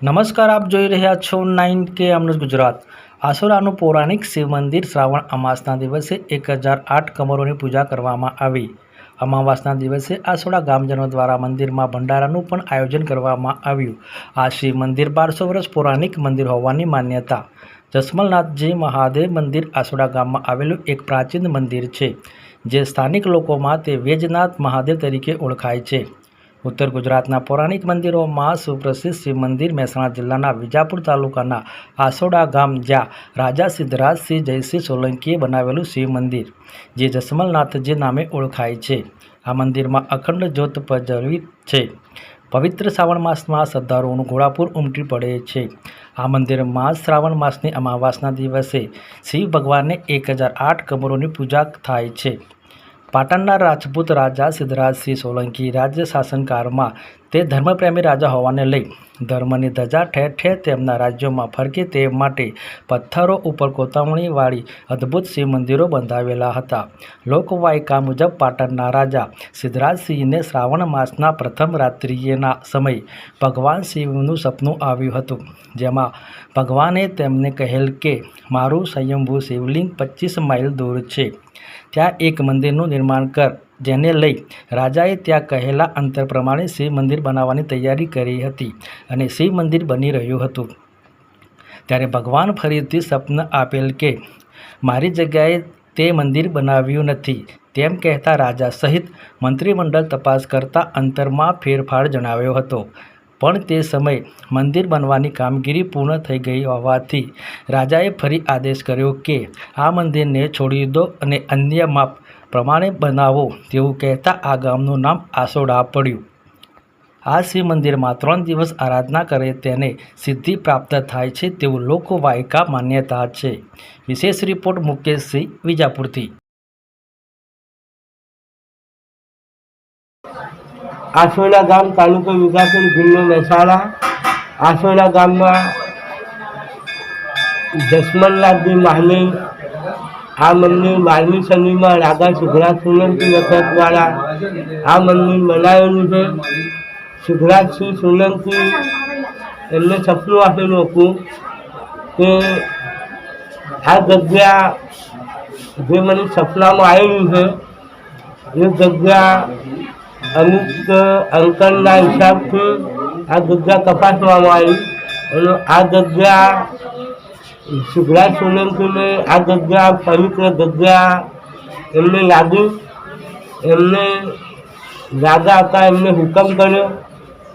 નમસ્કાર, આપ જોઈ રહ્યા છો 9K ન્યૂઝ ગુજરાત। આસોડાનું પૌરાણિક શિવ મંદિર શ્રાવણ અમાસના દિવસે 1008 કમરોની પૂજા કરવામાં આવી। અમાવાસના દિવસે આસોડા ગામજનો દ્વારા મંદિરમાં ભંડારાનું પણ આયોજન કરવામાં આવ્યું। આ શિવ મંદિર 1200 વર્ષ પૌરાણિક મંદિર હોવાની માન્યતા। જસમલનાથજી મહાદેવ મંદિર આસોડા ગામમાં આવેલું એક પ્રાચીન મંદિર છે, જે સ્થાનિક લોકોમાં તે વેજનાથ મહાદેવ તરીકે ઓળખાય છે। ઉત્તર ગુજરાતના પૌરાણિક મંદિરોમાં સુપ્રસિદ્ધ શિવ મંદિર મહેસાણા જિલ્લાના વિજાપુર તાલુકાના આસોડા ગામ, જ્યાં રાજા સિદ્ધરાજસિંહ જયસિંહ સોલંકીએ બનાવેલું શિવ મંદિર, જે જસમલનાથજી નામે ઓળખાય છે। આ મંદિરમાં અખંડ જ્યોત પ્રજ્વલિત છે। પવિત્ર શ્રાવણ માસમાં શ્રદ્ધાળુઓનું ઘોડાપુર ઉમટી પડે છે। આ મંદિરમાં શ્રાવણ માસની અમાવાસના દિવસે શિવ ભગવાનને 1008 કમરોની પૂજા થાય છે। પાટણના રાજપૂત રાજા સિદ્ધરાજસિંહ સોલંકી રાજ્ય શાસનકાળમાં તે ધર્મપ્રેમી રાજા હોવાને લઈ ધર્મની ધજા ઠેર ઠેર તેમના રાજ્યોમાં ફરકે તે માટે પથ્થરો ઉપર કોતરણીવાળી અદ્ભુત શિવ મંદિરો બંધાવેલા હતા। લોકવાયકા મુજબ પાટણના રાજા સિદ્ધરાજસિંહને શ્રાવણ માસના પ્રથમ રાત્રિના સમયે ભગવાન શિવનું સપનું આવ્યું હતું, જેમાં ભગવાને તેમને કહેલ કે મારું સ્વયંભૂ શિવલિંગ 25 માઇલ દૂર છે, ત્યાં એક મંદિરનું નિર્માણ કર, જેને લઈ રાજાએ ત્યાં કહેલા અંતર પ્રમાણે શિવ મંદિર બનાવવાની તૈયારી કરી હતી અને શિવ મંદિર બની રહ્યું હતું। ત્યારે ભગવાન ફરીથી સ્વપ્ન આપેલ કે મારી જગ્યાએ તે મંદિર બનાવ્યું નથી, તેમ કહેતા રાજા સહિત મંત્રીમંડળ તપાસ કરતા અંતરમાં ફેરફાર જણાવ્યો હતો। પણ તે સમયે મંદિર બનવાની કામગીરી પૂર્ણ થઈ ગઈ હોવાથી રાજાએ ફરી આદેશ કર્યો કે આ મંદિરને છોડી દો અને અન્ય માપ પ્રમાણે બનાવો, તેવું કહેતા આ ગામનું નામ આસોડા પડ્યું। આ શિવ મંદિરમાં 3 દિવસ આરાધના કરે તેને સિદ્ધિ પ્રાપ્ત થાય છે તેવું લોકવાયકા માન્યતા છે। વિશેષ રિપોર્ટ મુકેશસિંહ, વિજાપુરથી। आसोड़ा गाम तालुको विजापुर जिल्लो महेसाणा। आसोड़ा गाम में जसमलनाथजी महादेव आ मंदिर 12મી सदी में राजा सिद्धराज सोलंकी वखत द्वारा आ मंदिर बनावेलुं छे। सिद्धराजसिंह सोलंकी एमने सपनुं आपेलुं हतुं के आ जग्या जे मने सपनामां आवेली छे ए जग्या अमुक अंकलना हिसाबथी आ जग्या तपासवामां आवी अने आ जग्या सिद्धराज सोलंकीने आ जग्या पवित्र जग्या एमने लागी। एमने राजा हता एमने हुकम कर्यो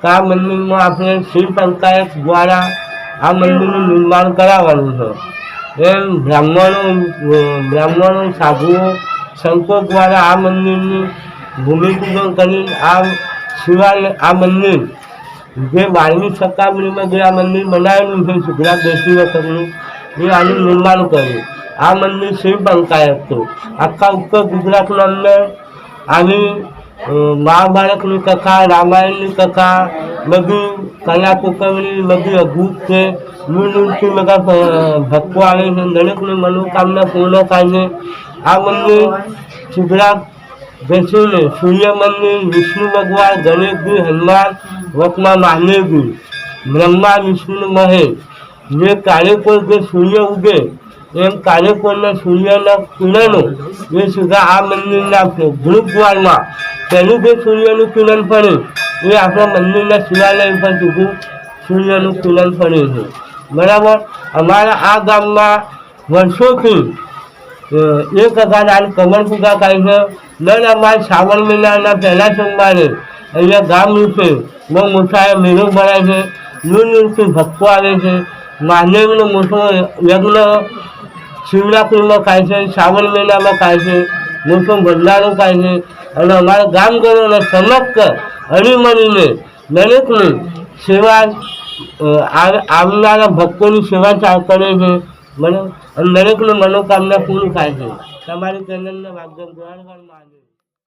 के आ मंदिरमां आपणे शिव पंचायत द्वारा आ मंदिरनुं निर्माण कराववानुं छे। एम ब्राह्मणों साधुओ संतो द्वारा आ मंदिरनी भूमिपूजन कर आ मंदिर जे 12મી शताब्दी में जे आ मंदिर बनावेलुं छे सिद्धराज जयसिंह वखतनुं ए आनुं निर्माण कर्युं। आ मंदिर शिव पंचायत छे। आखा उत्तर गुजरातना अंदर आनी महाभारतनी कथा, रामायणनी कथा, बधी कला कोकरणी बधी अद्भुत है। दूर दूरथी बधा भक्तो आवे छे, दरेकनी मनोकामना पूर्ण थाय छे। आ मंदिर सिद्धराज जैसे सूर्य मंदिर, विष्णु भगवान, गणेश जी, हनुमान, वटमा महादेव जी, ब्रह्मा विष्णु महेश, जे कार्यकोल जे सूर्य उगे एम कार्यकोल सूर्यना किरणों ये सीधा आ मंदिरना गुरुद्वारमा पहलू जे सूर्यनु किरण पड़े ये आपણા મંદિરના શિવાલય પર સીધું સૂર્યનું કિરણ પડે છે। બરાબર। અમારા આ ગામમાં વર્ષોથી 1008 કમર પૂજા થાય છે। દર અમારે શ્રાવણ મહિનાના પહેલા સોમવારે અહીંયા ગામ રૂપે બહુ મોટા મેળો ભરાય છે। દૂર દૂરથી ભક્તો આવે છે। મહાદેવનો મોટો યજ્ઞ શિવરાત્રિમાં થાય છે, શ્રાવણ મહિનામાં થાય છે, મોટો ભંડારો થાય છે અને અમારા ગામજનોને સમસ્ત હળીમળીને દરેકની સેવા આવનારા ભક્તોની સેવા કરે છે। બરાબર। અને દરેકની મનોકામના પૂરી થાય છે। તમારી ચેનલને માધ્યમ દ્વારા